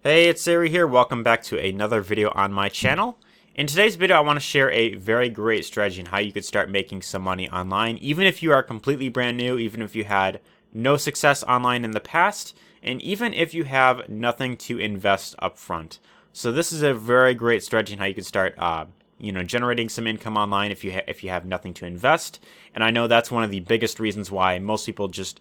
Hey, it's Arie here. Welcome back to another video on my channel. In today's video, I want to share a very great strategy on how you could start making some money online, even if you are completely brand new, even if you had no success online in the past, and even if you have nothing to invest up front. So this is a very great strategy on how you can start, generating some income online if you have nothing to invest. And I know that's one of the biggest reasons why most people just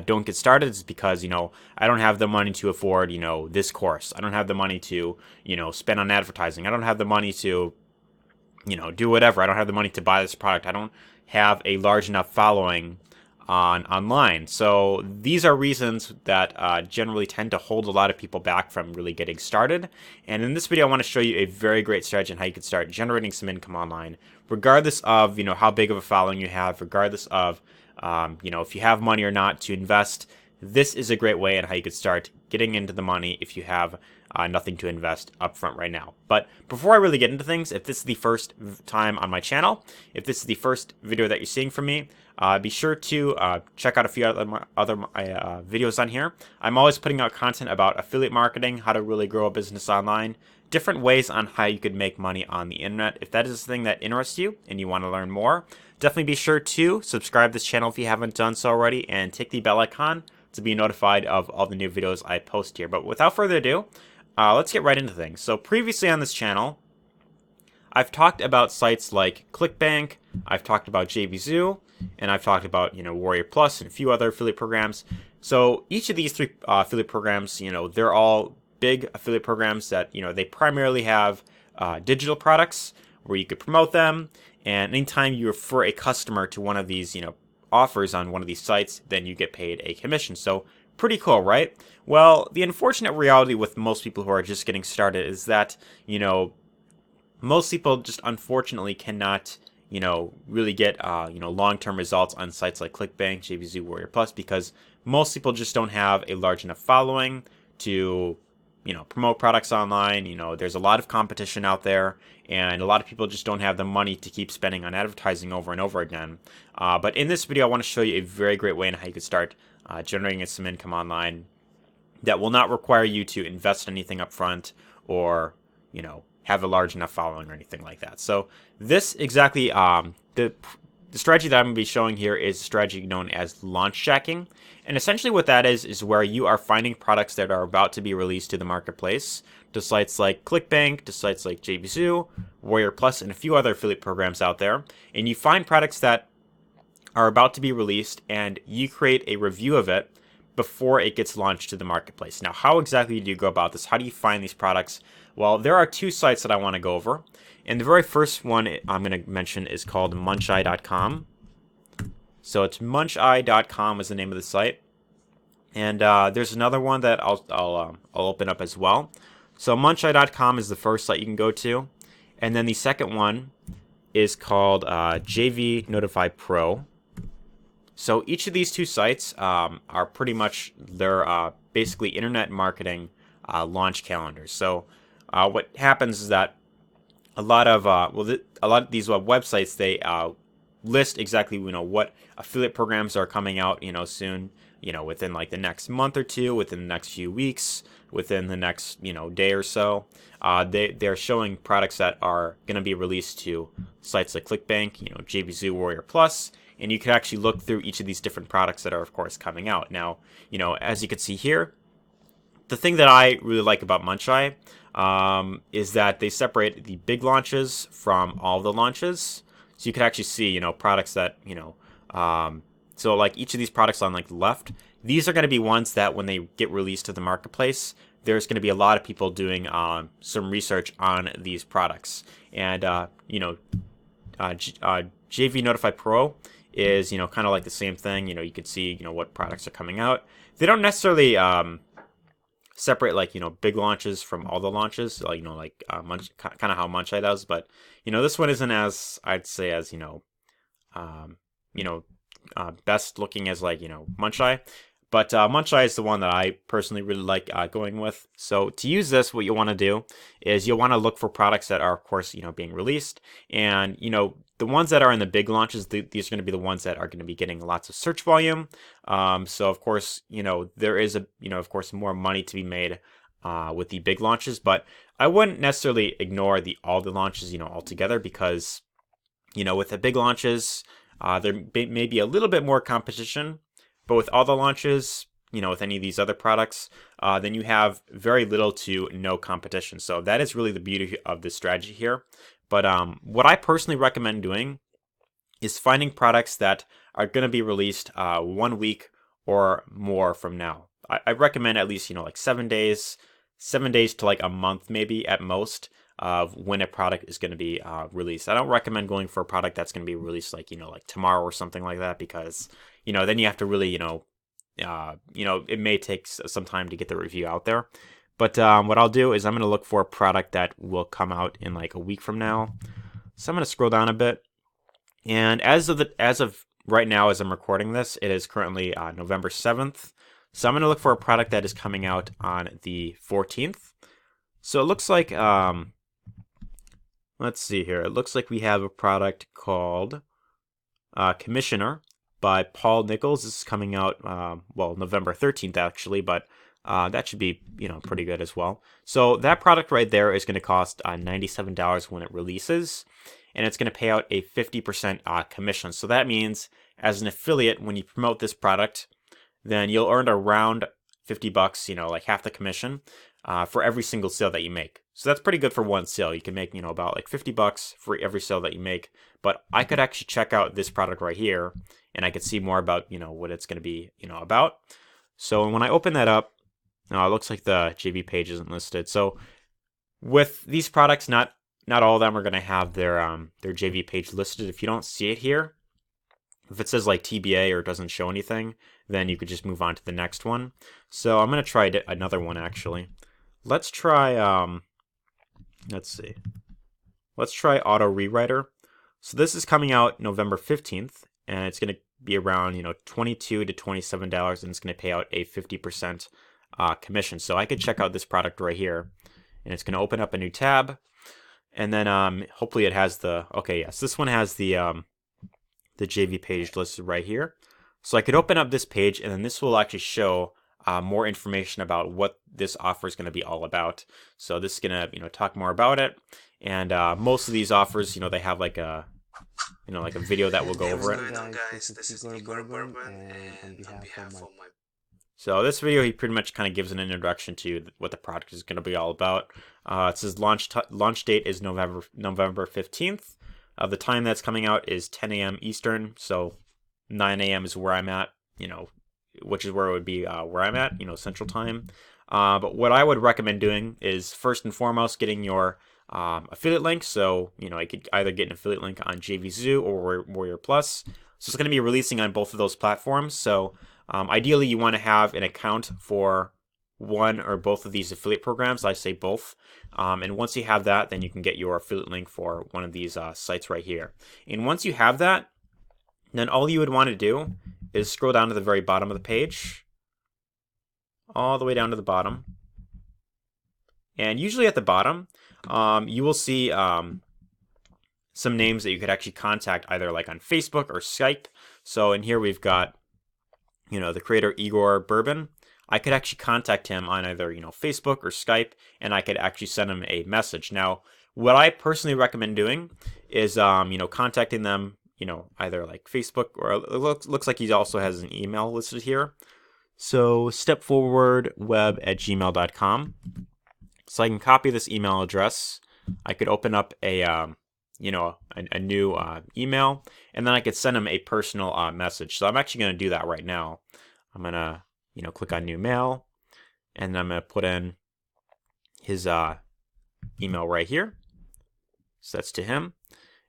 don't get started is because, I don't have the money to afford, this course. I don't have the money to, spend on advertising. I don't have the money to, do whatever. I don't have the money to buy this product. I don't have a large enough following online. So these are reasons that generally tend to hold a lot of people back from really getting started. And in this video, I want to show you a very great strategy on how you can start generating some income online, regardless of how big of a following you have, regardless of if you have money or not to invest. This is a great way on how you could start getting into the money if you have nothing to invest upfront right now. But before I really get into things, if this is the first time on my channel, if this is the first video that you're seeing from me, be sure to check out a few other videos on here. I'm always putting out content about affiliate marketing, how to really grow a business online, different ways on how you could make money on the internet. If that is the thing that interests you and you want to learn more, definitely be sure to subscribe to this channel if you haven't done so already, and tick the bell icon to be notified of all the new videos I post here. But without further ado, let's get right into things. So previously on this channel, I've talked about sites like ClickBank, I've talked about JVZoo, and I've talked about Warrior Plus and a few other affiliate programs. So each of these three affiliate programs, they're all big affiliate programs that they primarily have digital products where you could promote them. And anytime you refer a customer to one of these offers on one of these sites, then you get paid a commission. So pretty cool, right? Well, the unfortunate reality with most people who are just getting started is that most people just unfortunately cannot really get long-term results on sites like ClickBank, JVZoo, Warrior Plus, because most people just don't have a large enough following to promote products online. There's a lot of competition out there, and a lot of people just don't have the money to keep spending on advertising over and over again. But in this video, I want to show you a very great way on how you could start generating some income online that will not require you to invest anything up front or, have a large enough following or anything like that. So this exactly, the strategy that I'm going to be showing here is a strategy known as launch jacking. And essentially what that is where you are finding products that are about to be released to the marketplace, to sites like ClickBank, to sites like JVZoo, Warrior Plus, and a few other affiliate programs out there. And you find products that are about to be released, and you create a review of it before it gets launched to the marketplace. Now, how exactly do you go about this? How do you find these products? Well, there are two sites that I want to go over. And the very first one I'm going to mention is called muncheye.com. So it's muncheye.com is the name of the site. And there's another one that I'll open up as well. So muncheye.com is the first site you can go to. And then the second one is called JV Notify Pro. So each of these two sites are pretty much, they're basically internet marketing launch calendars. So what happens is that a lot of these websites, they list exactly what affiliate programs are coming out soon, within like the next month or two, within the next few weeks, within the next day or so. They're showing products that are going to be released to sites like ClickBank, JVZoo, Warrior Plus, and you can actually look through each of these different products that are of course coming out. Now, as you can see here, the thing that I really like about Muncheye is that they separate the big launches from all the launches. So you can actually see, products that, so like each of these products on like the left, these are going to be ones that when they get released to the marketplace, there's going to be a lot of people doing some research on these products. And, JV Notify Pro is, kind of like the same thing. You can see, what products are coming out. They don't necessarily separate like big launches from all the launches, like kind of how Muncheye does, but this one isn't as, I'd say, as best looking as like Muncheye. But Muncheye is the one that I personally really like going with. So to use this, what you want to do is you'll want to look for products that are, of course, being released. And, the ones that are in the big launches, these are going to be the ones that are going to be getting lots of search volume. So, of course, there is, of course, more money to be made with the big launches, but I wouldn't necessarily ignore all the launches, altogether, because, with the big launches, there may be a little bit more competition, but with all the launches, with any of these other products, then you have very little to no competition. So that is really the beauty of this strategy here. But what I personally recommend doing is finding products that are going to be released 1 week or more from now. I recommend at least, like 7 days to like a month, maybe at most, of when a product is going to be released. I don't recommend going for a product that's going to be released like, like tomorrow or something like that, because, then you have to really, it may take some time to get the review out there. But what I'll do is I'm going to look for a product that will come out in like a week from now. So I'm going to scroll down a bit. And as of right now, as I'm recording this, it is currently November 7th. So I'm going to look for a product that is coming out on the 14th. So it looks like, let's see here. It looks like we have a product called Commissioner by Paul Nichols. This is coming out, November 13th actually, but that should be, pretty good as well. So that product right there is going to cost $97 when it releases, and it's going to pay out a 50% commission. So that means, as an affiliate, when you promote this product, then you'll earn around $50, like half the commission, for every single sale that you make. So that's pretty good for one sale. You can make, about like $50 for every sale that you make. But I could actually check out this product right here, and I could see more about, what it's going to be, about. So when I open that up, it looks like the JV page isn't listed. So with these products, not all of them are going to have their JV page listed. If you don't see it here, if it says like TBA or it doesn't show anything, then you could just move on to the next one. So I'm going to try another one actually. Let's try, let's see. Let's try Auto Rewriter. So this is coming out November 15th, and it's going to be around, $22 to $27, and it's going to pay out a 50% commission. So I could check out this product right here, and it's going to open up a new tab, and then hopefully it has this one has the JV page listed right here. So I could open up this page, and then this will actually show more information about what this offer is going to be all about. So this is going to, talk more about it. And most of these offers, they have like a, like a video that will go over it. So this video, he pretty much kind of gives an introduction to what the product is going to be all about. It says launch date is November 15th. The time that's coming out is 10 a.m. Eastern. So 9 a.m. is where I'm at, which is where it would be where I'm at, Central Time. But what I would recommend doing is first and foremost getting your affiliate link. So, I could either get an affiliate link on JVZoo or Warrior Plus. So it's going to be releasing on both of those platforms. So ideally, you want to have an account for one or both of these affiliate programs. I say both. And once you have that, then you can get your affiliate link for one of these sites right here. And once you have that, then all you would want to do is scroll down to the very bottom of the page, all the way down to the bottom. And usually at the bottom, you will see some names that you could actually contact either like on Facebook or Skype. So in here we've got, the creator Igor Bourbon. I could actually contact him on either, Facebook or Skype, and I could actually send him a message. Now, what I personally recommend doing is, contacting them, either like Facebook, or it looks like he also has an email listed here. So stepforwardweb@gmail.com. So I can copy this email address. I could open up a new email, and then I could send him a personal message. So I'm actually going to do that right now. I'm going to, click on new mail, and then I'm going to put in his email right here. So that's to him.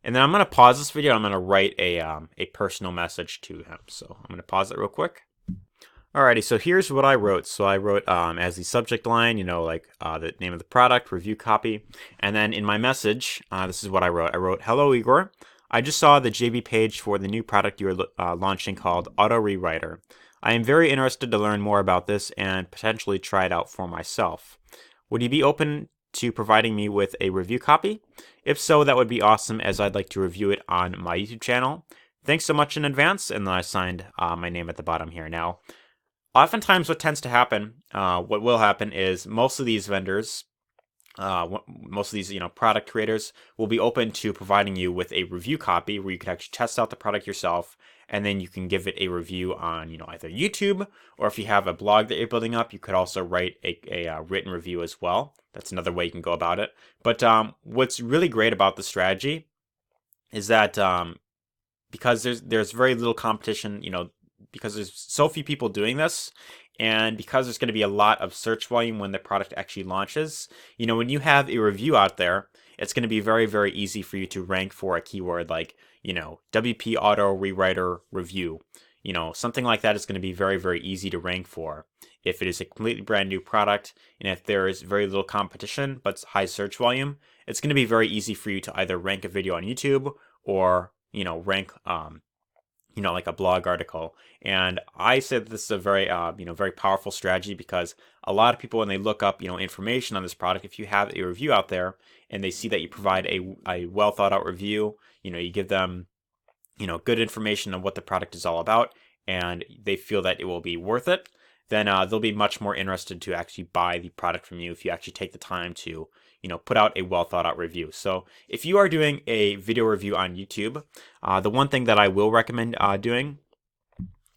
And then I'm going to pause this video. I'm going to write a personal message to him. So I'm going to pause it real quick. Alrighty, so here's what I wrote. So I wrote as the subject line, the name of the product, review copy. And then in my message, this is what I wrote. I wrote, "Hello, Igor. I just saw the JV page for the new product you are launching called Auto Rewriter. I am very interested to learn more about this and potentially try it out for myself. Would you be open to providing me with a review copy? If so, that would be awesome, as I'd like to review it on my YouTube channel. Thanks so much in advance." And then I signed my name at the bottom here. Now, oftentimes what tends to happen, what will happen is most of these vendors, most of these product creators will be open to providing you with a review copy where you can actually test out the product yourself, and then you can give it a review on either YouTube, or if you have a blog that you're building up, you could also write a written review as well. That's another way you can go about it. But what's really great about the strategy is that because there's very little competition, because there's so few people doing this, and because there's going to be a lot of search volume when the product actually launches, when you have a review out there, it's going to be very, very easy for you to rank for a keyword like, WP Auto Rewriter Review. Something like that is going to be very, very easy to rank for if it is a completely brand new product, and if there is very little competition but high search volume, it's going to be very easy for you to either rank a video on YouTube or, rank like a blog article. And I said this is a very, very powerful strategy, because a lot of people, when they look up, information on this product, if you have a review out there and they see that you provide a well thought out review, you give them, good information on what the product is all about, and they feel that it will be worth it, then they'll be much more interested to actually buy the product from you if you actually take the time to, put out a well thought out review. So if you are doing a video review on YouTube, the one thing that I will recommend doing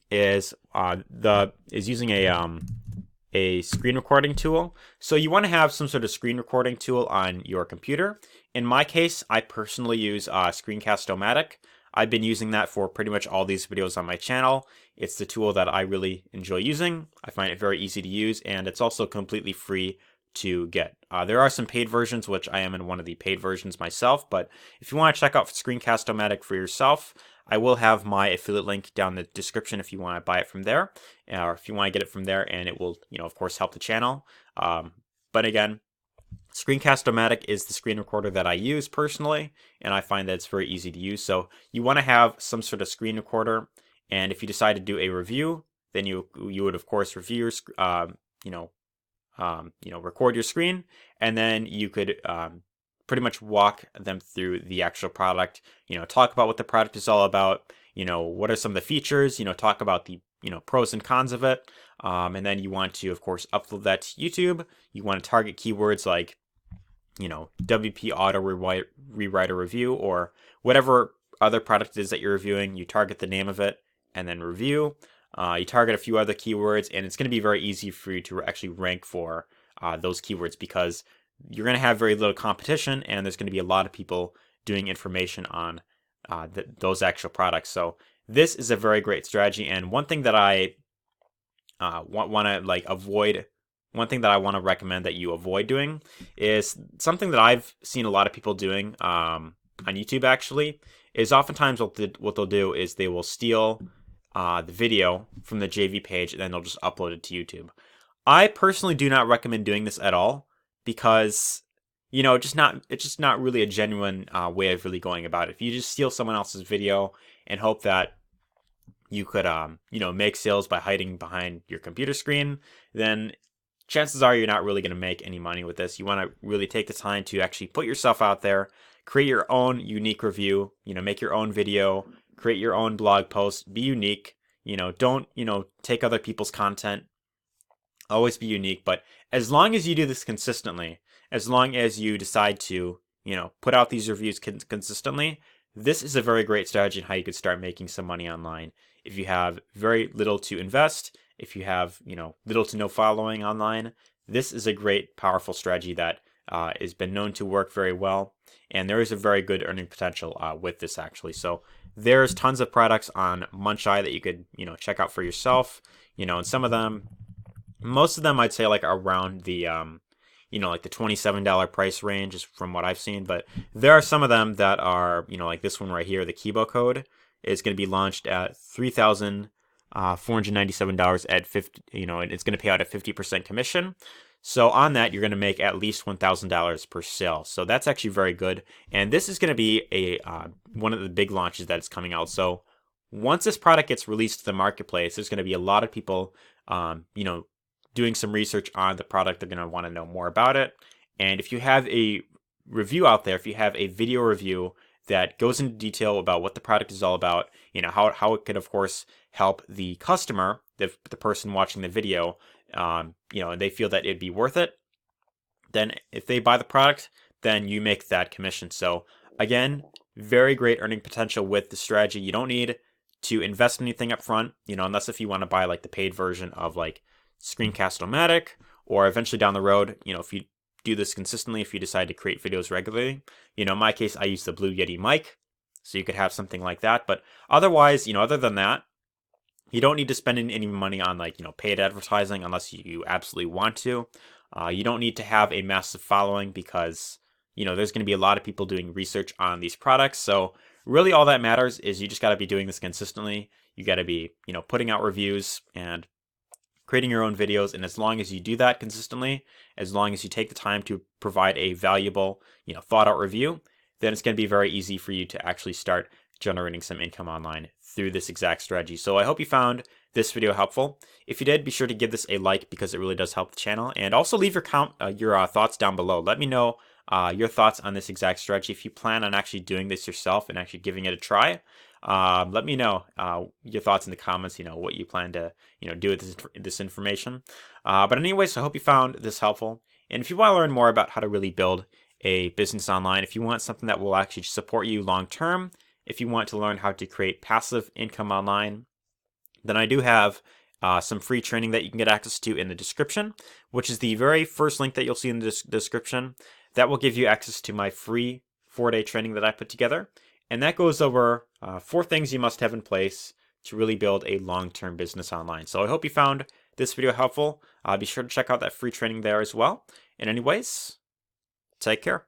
is using a screen recording tool. So you want to have some sort of screen recording tool on your computer. In my case, I personally use Screencast-O-Matic. I've been using that for pretty much all these videos on my channel. It's the tool that I really enjoy using. I find it very easy to use, and it's also completely free to get. There are some paid versions, which I am in one of the paid versions myself, but if you want to check out Screencast-O-Matic for yourself, I will have my affiliate link down in the description if you want to buy it from there, or if you want to get it from there, and it will, of course, help the channel. But again, Screencast-O-Matic is the screen recorder that I use personally, and I find that it's very easy to use. So you want to have some sort of screen recorder, and if you decide to do a review, then you would of course review your record your screen, and then you could pretty much walk them through the actual product. Talk about what the product is all about. What are some of the features? Talk about the pros and cons of it. And then you want to, of course, upload that to YouTube. You want to target keywords like, WP Auto Rewriter Review, or whatever other product it is that you're reviewing. You target the name of it and then review. You target a few other keywords, and it's going to be very easy for you to actually rank for those keywords, because you're going to have very little competition, and there's going to be a lot of people doing information on those actual products. So this is a very great strategy, and one thing that I want to avoid, one thing that I want to recommend that you avoid doing is something that I've seen a lot of people doing on YouTube actually, is oftentimes what they'll do is they will steal the video from the JV page, and then they'll just upload it to YouTube. I personally do not recommend doing this at all, because it's just not really a genuine way of really going about it. If you just steal someone else's video and hope that you could make sales by hiding behind your computer screen, then chances are you're not really going to make any money with this. You want to really take the time to actually put yourself out there, create your own unique review, make your own video, create your own blog post, be unique. Don't take other people's content. Always be unique. But as long as you do this consistently, as long as you decide to put out these reviews consistently, this is a very great strategy on how you could start making some money online. If you have very little to invest, if you have little to no following online, this is a great, powerful strategy that has been known to work very well, and there is a very good earning potential with this actually. So there's tons of products on Muncheye that you could check out for yourself. And some of them, most of them, I'd say around the like the $27 price range is from what I've seen. But there are some of them that are like this one right here. The Kibo code is going to be launched at $3,497 at 50. And it's going to pay out a 50% commission. So on that, you're going to make at least $1,000 per sale. So that's actually very good. And this is going to be a one of the big launches that is coming out. So once this product gets released to the marketplace, there's going to be a lot of people, doing some research on the product. They're going to want to know more about it. And if you have a review out there, if you have a video review that goes into detail about what the product is all about, how it could, of course, help the customer, the person watching the video, and they feel that it'd be worth it, then if they buy the product, then you make that commission. So again, very great earning potential with the strategy. You don't need to invest anything up front, unless if you want to buy like the paid version of like Screencast-O-Matic, or eventually down the road, if you do this consistently, if you decide to create videos regularly. In my case, I use the Blue Yeti mic, so you could have something like that. But otherwise, other than that, you don't need to spend any money on like, paid advertising unless you absolutely want to. You don't need to have a massive following because, there's going to be a lot of people doing research on these products. So really all that matters is you just got to be doing this consistently. You got to be, putting out reviews and creating your own videos. And as long as you do that consistently, as long as you take the time to provide a valuable, thought out review, then it's going to be very easy for you to actually start generating some income online through this exact strategy. So I hope you found this video helpful. If you did, be sure to give this a like because it really does help the channel. And also leave your thoughts down below. Let me know your thoughts on this exact strategy. If you plan on actually doing this yourself and actually giving it a try, let me know your thoughts in the comments, what you plan to, do with this information. But anyways, I hope you found this helpful. And if you want to learn more about how to really build a business online, if you want something that will actually support you long term, if you want to learn how to create passive income online, then I do have some free training that you can get access to in the description, which is the very first link that you'll see in the description. That will give you access to my free 4-day training that I put together. And that goes over 4 things you must have in place to really build a long-term business online. So I hope you found this video helpful. Be sure to check out that free training there as well. And anyways, take care.